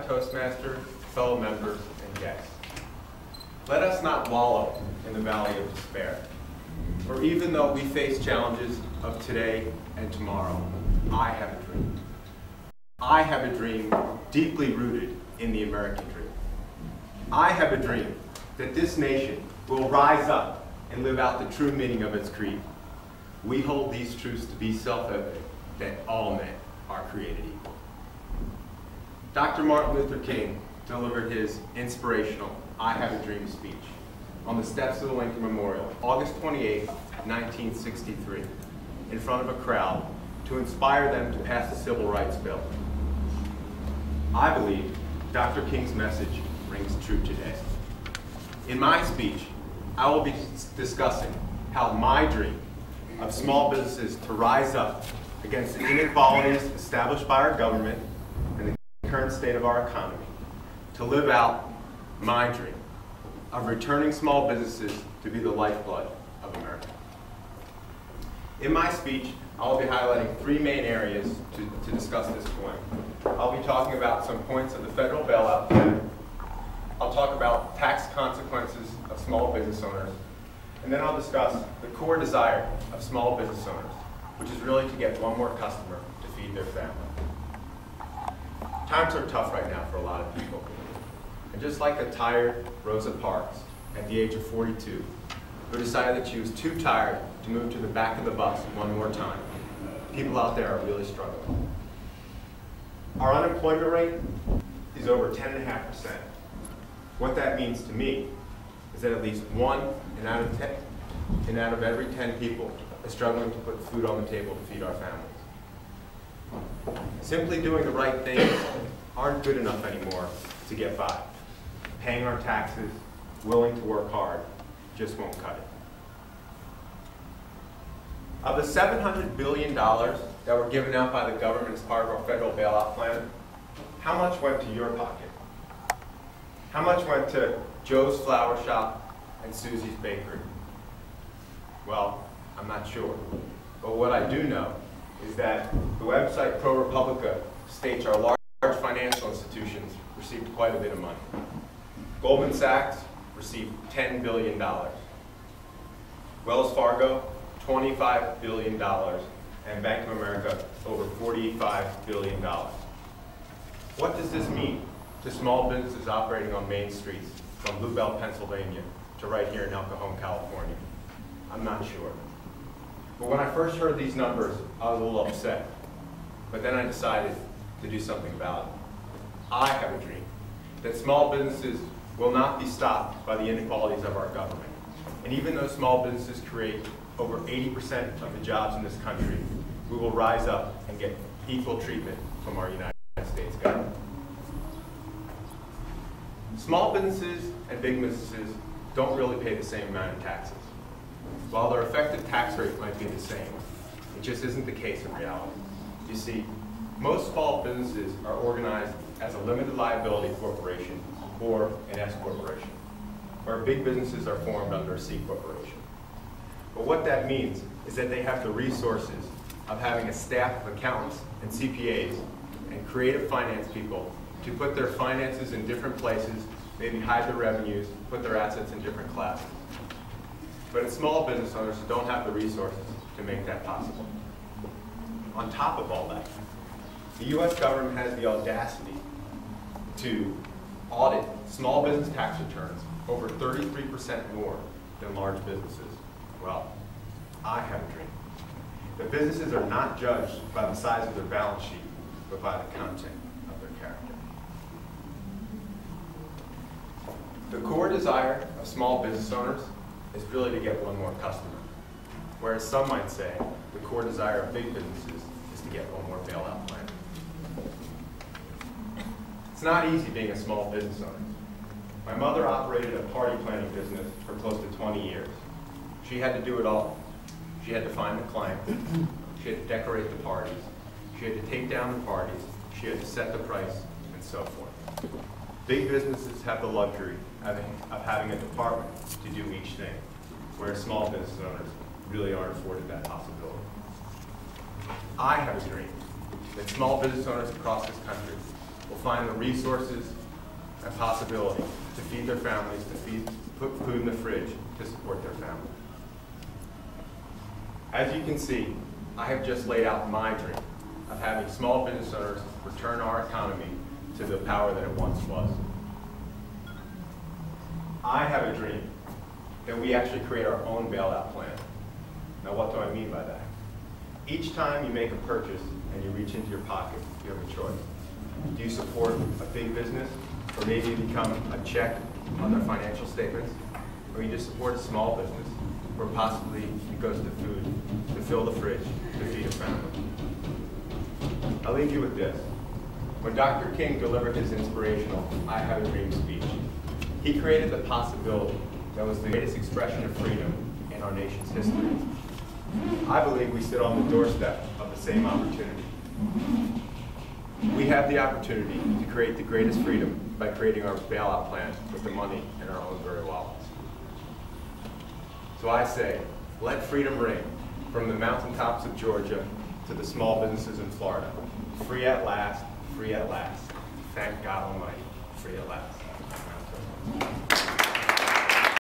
Toastmaster, fellow members, and guests. Let us not wallow in the valley of despair. For even though we face challenges of today and tomorrow, I have a dream. I have a dream deeply rooted in the American dream. I have a dream that this nation will rise up and live out the true meaning of its creed. We hold these truths to be self-evident, that all men are created equal. Dr. Martin Luther King delivered his inspirational I Have a Dream speech on the steps of the Lincoln Memorial, August 28, 1963, in front of a crowd to inspire them to pass the Civil Rights Bill. I believe Dr. King's message rings true today. In my speech, I will be discussing how my dream of small businesses to rise up against the inequalities established by our government and the current state of our economy, to live out my dream of returning small businesses to be the lifeblood of America. In my speech, I'll be highlighting three main areas to discuss this point. I'll be talking about some points of the federal bailout plan. I'll talk about tax consequences of small business owners. And then I'll discuss the core desire of small business owners, which is really to get one more customer to feed their family. Times are tough right now for a lot of people. And just like the tired Rosa Parks at the age of 42, who decided that she was too tired to move to the back of the bus one more time, people out there are really struggling. Our unemployment rate is over 10.5%. What that means to me is that at least one out of every 10 people is struggling to put food on the table to feed our families. Simply doing the right things aren't good enough anymore to get by. Paying our taxes, willing to work hard, just won't cut it. Of the $700 billion that were given out by the government as part of our federal bailout plan, how much went to your pocket? How much went to Joe's Flower Shop and Susie's Bakery? Well, I'm not sure. But what I do know is that the website ProRepublica states our large financial institutions received quite a bit of money. Goldman Sachs received $10 billion. Wells Fargo, $25 billion. And Bank of America, over $45 billion. What does this mean to small businesses operating on main streets from Blue Bell, Pennsylvania, to right here in El Cajon, California? I'm not sure. But when I first heard these numbers, I was a little upset. But then I decided to do something about it. I have a dream that small businesses will not be stopped by the inequalities of our government. And even though small businesses create over 80% of the jobs in this country, we will rise up and get equal treatment from our United States government. Small businesses and big businesses don't really pay the same amount of taxes. While their effective tax rate might be the same, it just isn't the case in reality. You see, most small businesses are organized as a limited liability corporation or an S corporation, where big businesses are formed under a C corporation. But what that means is that they have the resources of having a staff of accountants and CPAs and creative finance people to put their finances in different places, maybe hide their revenues, put their assets in different classes. But it's small business owners who don't have the resources to make that possible. On top of all that, the US government has the audacity to audit small business tax returns over 33% more than large businesses. Well, I have a dream. The businesses are not judged by the size of their balance sheet, but by the content of their character. The core desire of small business owners is really to get one more customer, whereas some might say the core desire of big businesses is to get one more bailout plan. It's not easy being a small business owner. My mother operated a party planning business for close to 20 years. She had to do it all. She had to find the client, she had to decorate the parties, she had to take down the parties, she had to set the price, and so forth. Big businesses have the luxury of having a department to do each thing, whereas small business owners really aren't afforded that possibility. I have a dream that small business owners across this country will find the resources and possibility to feed their families, put food in the fridge to support their family. As you can see, I have just laid out my dream of having small business owners return our economy to the power that it once was. I have a dream that we actually create our own bailout plan. Now, what do I mean by that? Each time you make a purchase and you reach into your pocket, you have a choice. Do you support a big business, or maybe you become a check on their financial statements, or you just support a small business, or possibly it goes to food, to fill the fridge, to feed a family. I'll leave you with this. When Dr. King delivered his inspirational I Have a Dream speech, he created the possibility that was the greatest expression of freedom in our nation's history. I believe we sit on the doorstep of the same opportunity. We have the opportunity to create the greatest freedom by creating our bailout plan with the money in our own very wallets. So I say, let freedom ring from the mountaintops of Georgia to the small businesses in Florida. Free at last, free at last. Thank God Almighty, free at last.